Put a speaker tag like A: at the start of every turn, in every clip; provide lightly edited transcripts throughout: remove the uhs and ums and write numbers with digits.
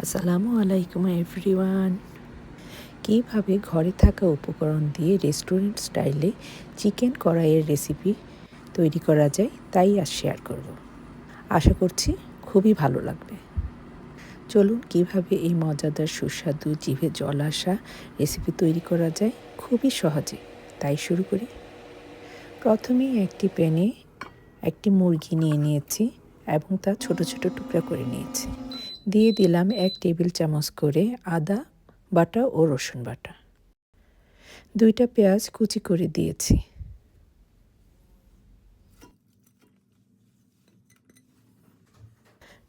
A: আসসালামু আলাইকুম এভরিওয়ান। কীভাবে ঘরে থাকা উপকরণ দিয়ে রেস্টুরেন্ট স্টাইলে চিকেন কড়াইয়ের রেসিপি তৈরি করা যায় তাই আজ শেয়ার করব। আশা করছি খুবই ভালো লাগবে। চলুন কিভাবে এই মজাদার সুস্বাদু জিভে জল আসা রেসিপি তৈরি করা যায় খুবই সহজে, তাই শুরু করি। প্রথমেই একটি প্যানে একটি মুরগি নিয়ে নিয়েছি এবং তা ছোট ছোট টুকরা করে নিয়েছি। দিয়ে দিলাম 1 টেবিল চামচ করে আদা বাটা ও রসুন বাটা। 2টা পেঁয়াজ কুচি করে দিয়েছি।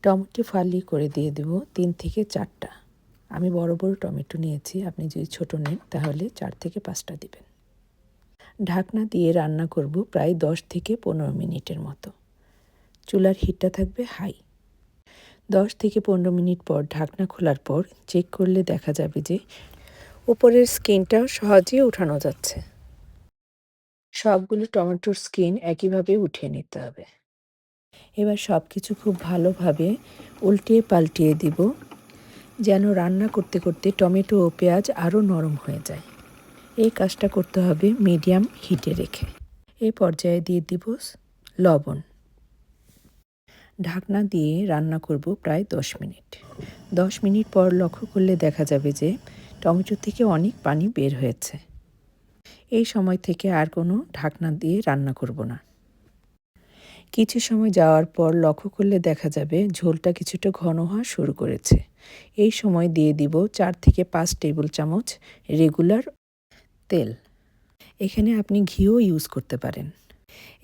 A: টমেটো ফালি করে দিয়ে দেব 3 থেকে 4টা। আমি বড় বড় টমেটো নিয়েছি, আপনি যদি ছোট নেন তাহলে 4 থেকে 5টা দিবেন। ঢাকনা দিয়ে রান্না করব প্রায় 10 থেকে 15 মিনিটের মতো। চুলার হিটটা থাকবে হাই। 10 থেকে 15 মিনিট পর ঢাকনা খোলার পর চেক করলে দেখা যাবে যে উপরের স্কিনটা সহজেই উঠানো যাচ্ছে। সবগুলো টমেটোর স্কিন একইভাবে উঠিয়ে নিতে হবে। এবার সব কিছু খুব ভালোভাবে উল্টিয়ে পাল্টিয়ে দিব, যেন রান্না করতে করতে টমেটো ও পেঁয়াজ আরও নরম হয়ে যায়। এই কাজটা করতে হবে মিডিয়াম হিটে রেখে। এই পর্যায়ে দিয়ে দিব লবণ। ঢাকনা দিয়ে রান্না করব প্রায় 10 মিনিট। 10 মিনিট পর লক্ষ্য করলে দেখা যাবে যে টমেটো থেকে অনেক পানি বের হয়েছে। এই সময় থেকে আর কোনো ঢাকনা দিয়ে রান্না করব না। কিছু সময় যাওয়ার পর লক্ষ্য করলে দেখা যাবে ঝোলটা কিছুটা ঘন হওয়া শুরু করেছে। এই সময় দিয়ে দিব 4 থেকে 5 টেবিল চামচ রেগুলার তেল। এখানে আপনি ঘিও ইউজ করতে পারেন।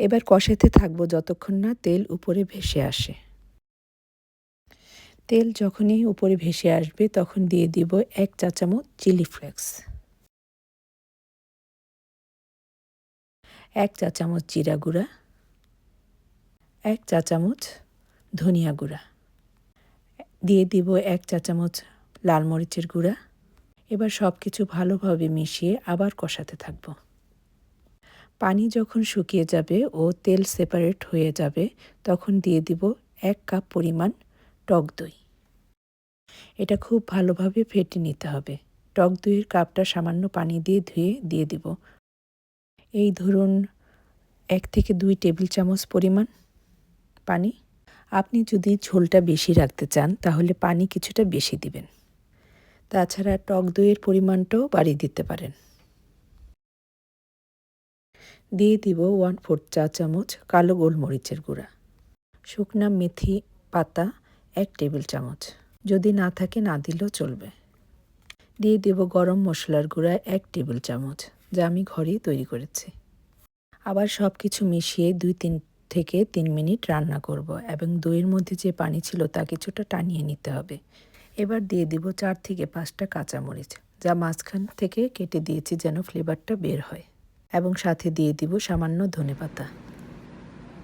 A: এবার কষাতে থাকবো যতক্ষণ না তেল উপরে ভেসে আসে। তেল যখনই উপরে ভেসে আসবে তখন দিয়ে দিব 1 চা চামচ চিলি ফ্লেক্স, 1 চা চামচ জিরা গুঁড়া, 1 চা চামচ ধনিয়া গুঁড়া, দিয়ে দিব 1 চা চামচ লাল মরিচের গুঁড়া। এবার সব কিছু ভালোভাবে মিশিয়ে আবার কষাতে থাকব। পানি যখন শুকিয়ে যাবে ও তেল সেপারেট হয়ে যাবে তখন দিয়ে দিব 1 কাপ পরিমাণ টক দই। এটা খুব ভালোভাবে ফেটে নিতে হবে। টক দইয়ের কাপটা সামান্য পানি দিয়ে ধুয়ে দিয়ে দিব। এই ধরুন 1 থেকে 2 টেবিল চামচ পরিমাণ পানি। আপনি যদি ঝোলটা বেশি রাখতে চান তাহলে পানি কিছুটা বেশি দিবেন। তাছাড়া টক দইয়ের পরিমাণটাও বাড়িয়ে দিতে পারেন। দিয়ে দিব 1/4 চা চামচ কালো গোলমরিচের গুঁড়া, শুকনা মেথি পাতা 1 টেবিল চামচ, যদি না থাকে না দিলেও চলবে। দিয়ে দেব গরম মশলার গুঁড়া 1 টেবিল চামচ, যা আমি ঘরেই তৈরি করেছি। আবার সব কিছু মিশিয়ে 2 থেকে 3 মিনিট রান্না করব এবং দইয়ের মধ্যে যে পানি ছিল তা কিছুটা টানিয়ে নিতে হবে। এবার দিয়ে দিব 4 থেকে 5টা কাঁচামরিচ, যা মাঝখান থেকে কেটে দিয়েছি যেন ফ্লেভারটা বের হয়, এবং সাথে দিয়ে দিব সামান্য ধনেপাতা।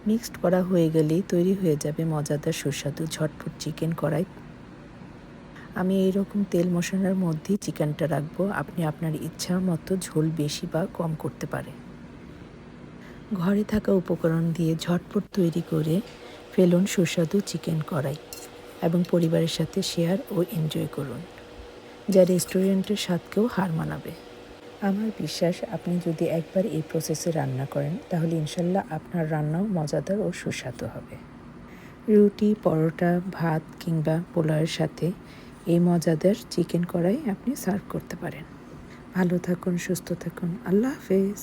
A: মিক্সড করা হয়ে গেলেই তৈরি হয়ে যাবে মজাদার সুস্বাদু ঝটপট চিকেন কড়াই। আমি এইরকম তেল মশলার মধ্যেই চিকেনটা রাখবো, আপনি আপনার ইচ্ছা মতো ঝোল বেশি বা কম করতে পারেন। ঘরে থাকা উপকরণ দিয়ে ঝটপট তৈরি করে ফেলুন সুস্বাদু চিকেন কড়াই এবং পরিবারের সাথে শেয়ার ও এনজয় করুন, যা রেস্টুরেন্টের স্বাদকেও হার মানাবে। আমার বিশ্বাস আপনি যদি একবার এই প্রসেসে রান্না করেন তাহলে ইনশাল্লাহ আপনার রান্নাও মজাদার ও সুস্বাদু হবে। রুটি, পরোটা, ভাত কিংবা পোলাওয়ের সাথে এই মজাদার চিকেন কড়াই আপনি সার্ভ করতে পারেন। ভালো থাকুন, সুস্থ থাকুন। আল্লাহ হাফেজ।